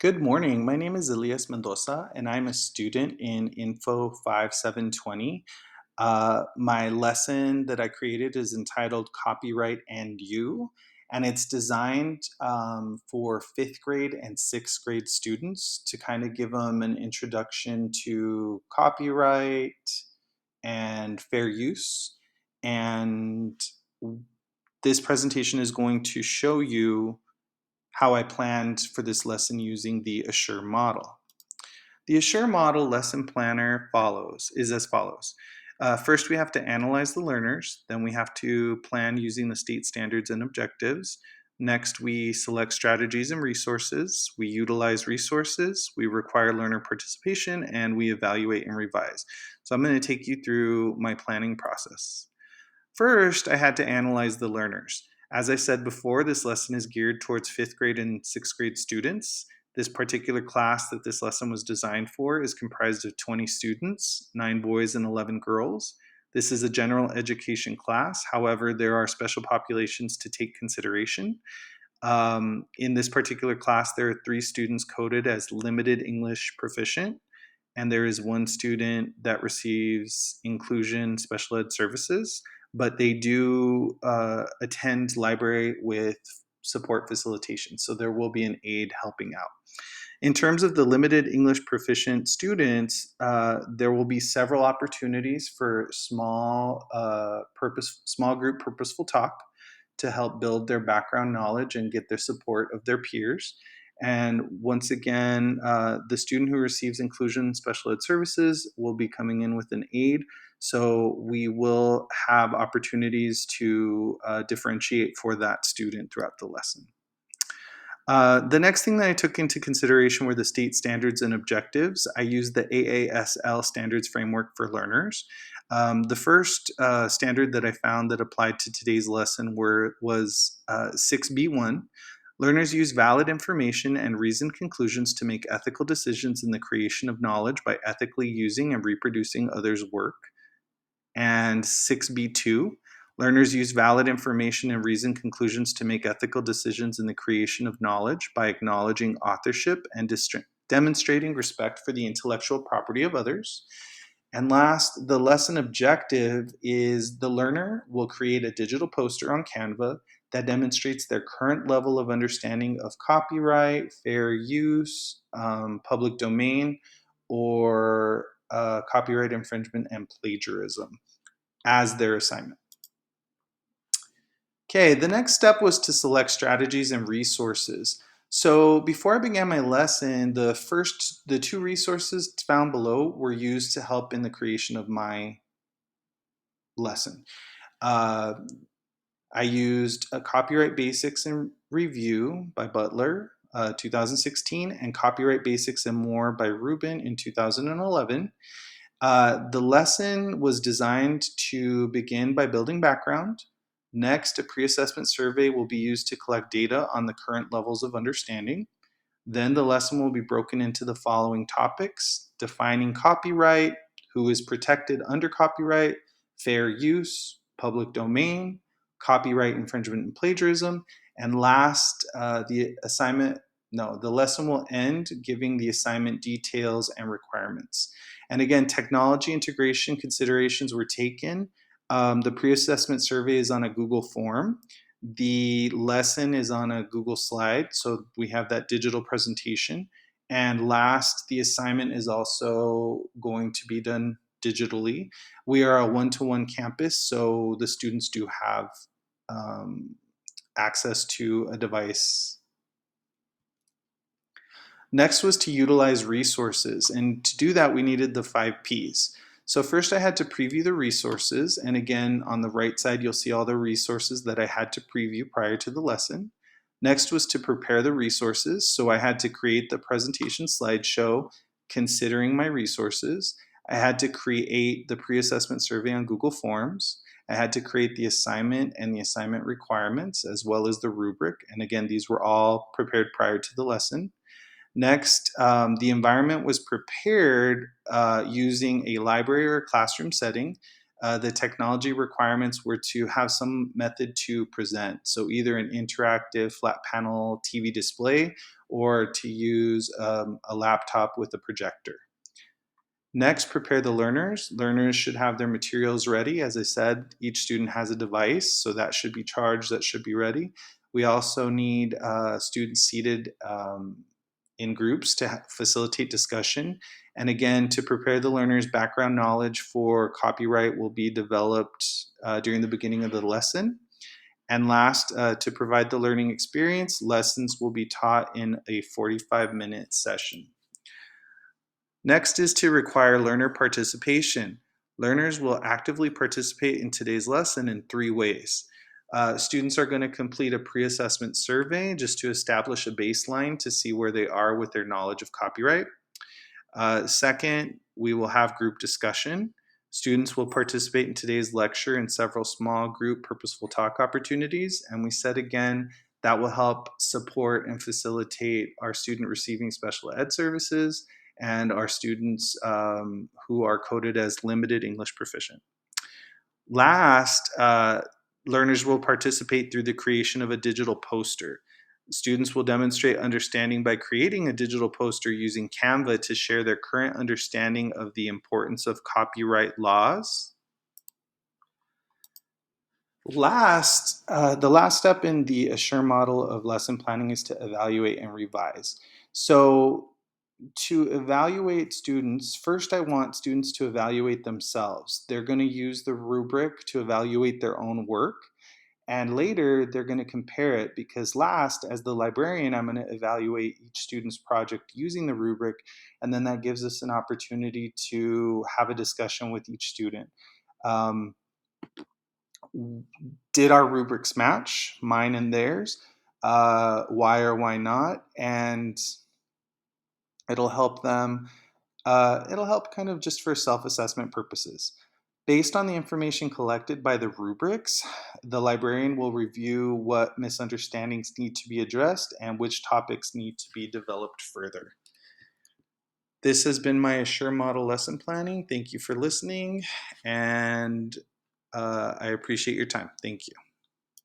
Good morning. My name is Elias Mendoza, and I'm a student in Info 5720. My lesson that I created is entitled Copyright and You, and it's designed for fifth grade and sixth grade students to kind of give them an introduction to copyright and fair use. And this presentation is going to show you how I planned for this lesson using the Assure model. The Assure model lesson planner is as follows. First, we have to analyze the learners. Then we have to plan using the state standards and objectives. Next, we select strategies and resources. We utilize resources. We require learner participation, and we evaluate and revise. So I'm going to take you through my planning process. First, I had to analyze the learners. As I said before, this lesson is geared towards fifth grade and sixth grade students. This particular class that this lesson was designed for is comprised of 20 students, 9 boys and 11 girls. This is a general education class. However, there are special populations to take consideration. In this particular class, there are 3 students coded as limited English proficient, and there is 1 student that receives inclusion special ed services, but they do attend library with support facilitation. So there will be an aide helping out. In terms of the limited English proficient students, there will be several opportunities for small group purposeful talk to help build their background knowledge and get their support of their peers. And once again, the student who receives inclusion special ed services will be coming in with an aide. So we will have opportunities to differentiate for that student throughout the lesson. The next thing that I took into consideration were the state standards and objectives. I used the AASL standards framework for learners. The first standard that I found that applied to today's lesson was 6B1. Learners use valid information and reasoned conclusions to make ethical decisions in the creation of knowledge by ethically using and reproducing others' work. And 6B2, learners use valid information and reasoned conclusions to make ethical decisions in the creation of knowledge by acknowledging authorship and demonstrating respect for the intellectual property of others. And last, the lesson objective is the learner will create a digital poster on Canva that demonstrates their current level of understanding of copyright, fair use, public domain, or copyright infringement and plagiarism as their assignment. Okay, the next step was to select strategies and resources. So before I began my lesson, the 2 resources found below were used to help in the creation of my lesson. Uh, I used a Copyright Basics and Review by Butler, 2016, and Copyright Basics and More by Rubin in 2011. The lesson was designed to begin by building background. Next, a pre-assessment survey will be used to collect data on the current levels of understanding. Then the lesson will be broken into the following topics: defining copyright, who is protected under copyright, fair use, public domain, copyright infringement and plagiarism, and last, the lesson will end giving the assignment details and requirements. And again, technology integration considerations were taken. The pre-assessment survey is on a Google form. The lesson is on a Google slide, so we have that digital presentation. And last, the assignment is also going to be done digitally. We are a one-to-one campus, so the students do have access to a device. Next was to utilize resources, and to do that we needed the 5 Ps. So first I had to preview the resources, and again on the right side you'll see all the resources that I had to preview prior to the lesson. Next was to prepare the resources, so I had to create the presentation slideshow considering my resources. I had to create the pre-assessment survey on Google Forms. I had to create the assignment and the assignment requirements as well as the rubric, and again these were all prepared prior to the lesson. Next, the environment was prepared using a library or classroom setting. The technology requirements were to have some method to present, so either an interactive flat panel TV display or to use a laptop with a projector. Next, prepare the learners. Learners should have their materials ready. As I said, each student has a device, so that should be charged, that should be ready. We also need students seated in groups to facilitate discussion. And again, to prepare the learners, background knowledge for copyright will be developed during the beginning of the lesson. And last, to provide the learning experience, lessons will be taught in a 45-minute session. Next is to require learner participation. Learners will actively participate in today's lesson in three ways. Students are going to complete a pre-assessment survey just to establish a baseline to see where they are with their knowledge of copyright. Second, we will have group discussion. Students will participate in today's lecture in several small group purposeful talk opportunities. And we said again, that will help support and facilitate our student receiving special ed services and our students who are coded as limited English proficient. Last, learners will participate through the creation of a digital poster. Students will demonstrate understanding by creating a digital poster using Canva to share their current understanding of the importance of copyright laws. The last step in the Assure model of lesson planning is to evaluate and revise. So, to evaluate students, first I want students to evaluate themselves. They're going to use the rubric to evaluate their own work. And later, they're going to compare it because last, as the librarian, I'm going to evaluate each student's project using the rubric. And then that gives us an opportunity to have a discussion with each student. Um, did our rubrics match, mine and theirs? Why or why not? And it'll help them, it'll help kind of just for self-assessment purposes. Based on the information collected by the rubrics, the librarian will review what misunderstandings need to be addressed and which topics need to be developed further. This has been my Assure Model lesson planning. Thank you for listening, and I appreciate your time. Thank you.